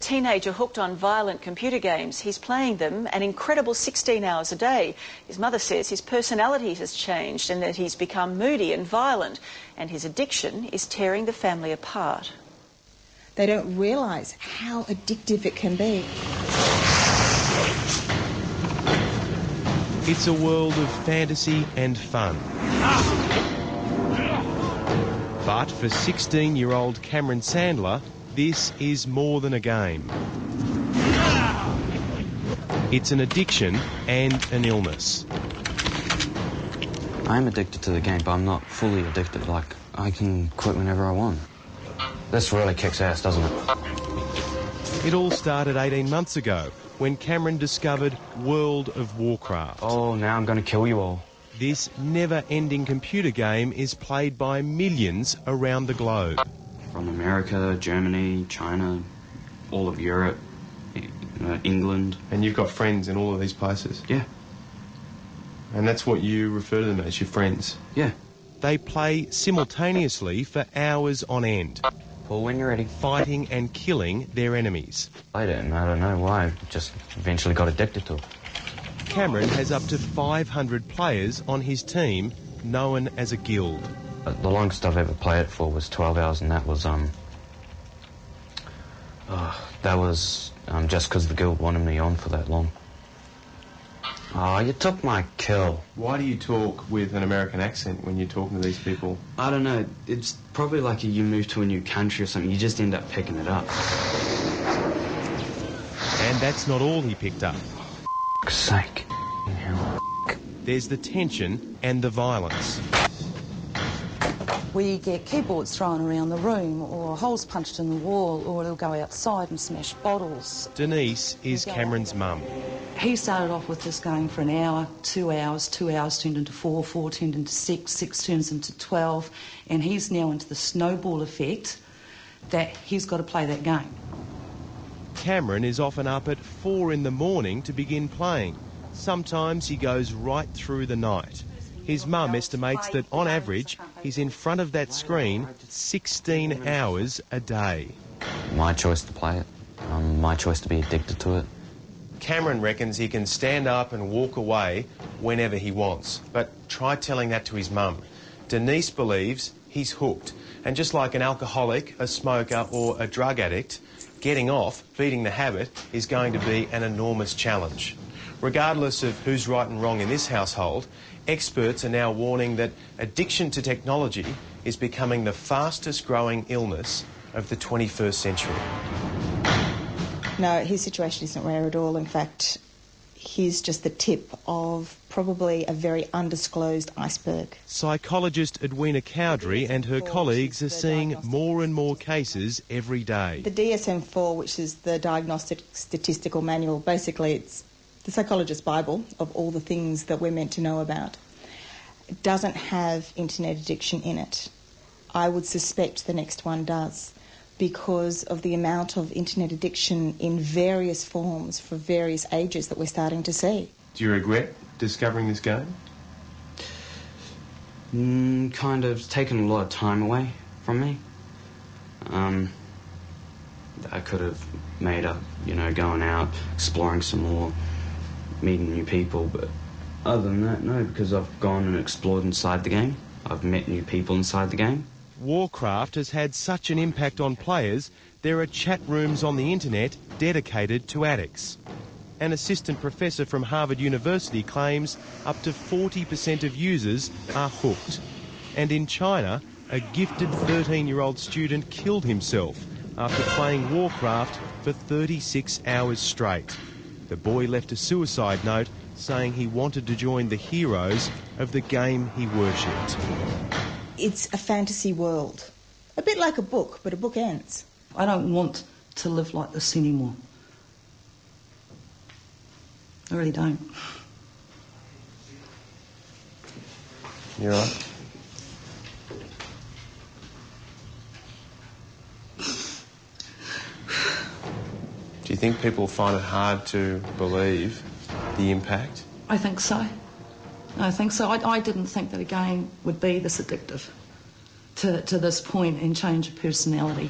Teenager hooked on violent computer games. He's playing them an incredible 16 hours a day. His mother says his personality has changed and that he's become moody and violent, and his addiction is tearing the family apart. They don't realise how addictive it can be. It's a world of fantasy and fun. But for 16-year-old Cameron Sandler, this is more than a game. It's an addiction and an illness. I'm addicted to the game, but I'm not fully addicted. Like, I can quit whenever I want. This really kicks ass, doesn't it? It all started 18 months ago when Cameron discovered World of Warcraft. Oh, now I'm going to kill you all. This never-ending computer game is played by millions around the globe. From America, Germany, China, all of Europe, England. And you've got friends in all of these places? Yeah. And that's what you refer to them as, your friends? Yeah. They play simultaneously for hours on end. Well, when you're ready. Fighting and killing their enemies. I don't know why. I just eventually got addicted to it. Cameron has up to 500 players on his team, known as a guild. The longest I've ever played it for was 12 hours, and that was just because the guild wanted me on for that long. Oh, you took my kill. Why do you talk with an American accent when you're talking to these people? I don't know. It's probably like you move to a new country or something. You just end up picking it up. And that's not all he picked up. For f***'s sake. There's the tension and the violence. We get keyboards thrown around the room, or holes punched in the wall, or they'll go outside and smash bottles. Denise is Cameron's mum. He started off with this going for an hour, 2 hours, 2 hours turned into 4, 4 turned into 6, 6 turns into 12, and he's now into the snowball effect that he's got to play that game. Cameron is often up at 4 in the morning to begin playing. Sometimes he goes right through the night. His mum estimates that, on average, he's in front of that screen 16 hours a day. My choice to play it. My choice to be addicted to it. Cameron reckons he can stand up and walk away whenever he wants. But try telling that to his mum. Denise believes he's hooked. And just like an alcoholic, a smoker or a drug addict, getting off, beating the habit, is going to be an enormous challenge. Regardless of who's right and wrong in this household, experts are now warning that addiction to technology is becoming the fastest growing illness of the 21st century. No, his situation isn't rare at all. In fact, he's just the tip of probably a very undisclosed iceberg. Psychologist Edwina Cowdery and her colleagues are seeing more and more cases every day. The DSM-4, which is the Diagnostic Statistical Manual, basically it's the psychologist's Bible of all the things that we're meant to know about. It doesn't have internet addiction in it. I would suspect the next one does, because of the amount of internet addiction in various forms for various ages that we're starting to see. Do you regret discovering this game? Kind of. It's taken a lot of time away from me. I could have made up, going out, exploring some more, meeting new people, but other than that, no, because I've gone and explored inside the game. I've met new people inside the game. Warcraft has had such an impact on players, there are chat rooms on the internet dedicated to addicts. An assistant professor from Harvard University claims up to 40% of users are hooked. And in China, a gifted 13-year-old student killed himself after playing Warcraft for 36 hours straight. The boy left a suicide note saying he wanted to join the heroes of the game he worshipped. It's a fantasy world. A bit like a book, but a book ends. I don't want to live like this anymore. I really don't. You're right. Do you think people find it hard to believe the impact? I think so. I didn't think that a game would be this addictive to this point and change a personality.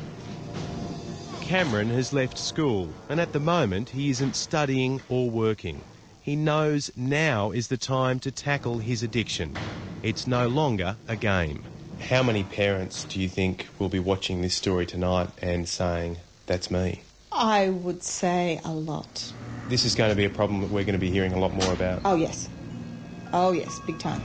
Cameron has left school, and at the moment he isn't studying or working. He knows now is the time to tackle his addiction. It's no longer a game. How many parents do you think will be watching this story tonight and saying, that's me? I would say a lot. This is going to be a problem that we're going to be hearing a lot more about. Oh, yes. Oh, yes, big time.